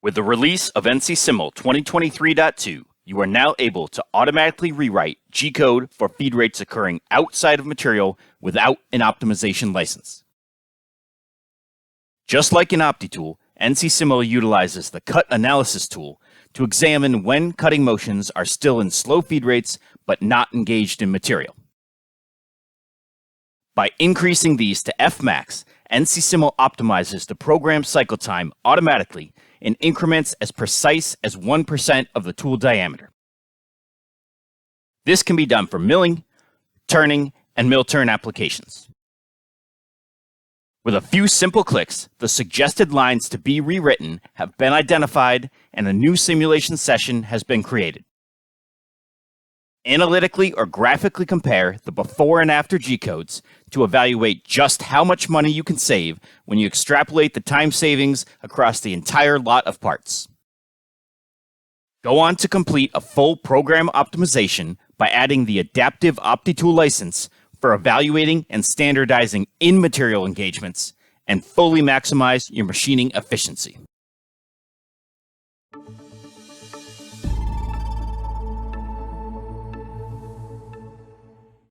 With the release of NC-SIML 2023.2, you are now able to automatically rewrite G-code for feed rates occurring outside of material without an optimization license. Just like in OptiTool, NC-SIML utilizes the cut analysis tool to examine when cutting motions are still in slow feed rates but not engaged in material. By increasing these to Fmax, NC-SIML optimizes the program cycle time automatically in increments as precise as 1% of the tool diameter. This can be done for milling, turning, and mill turn applications. With a few simple clicks, the suggested lines to be rewritten have been identified and a new simulation session has been created. Analytically or graphically compare the before and after G-codes to evaluate just how much money you can save when you extrapolate the time savings across the entire lot of parts. Go on to complete a full program optimization by adding the adaptive OptiTool license for evaluating and standardizing in-material engagements and fully maximize your machining efficiency.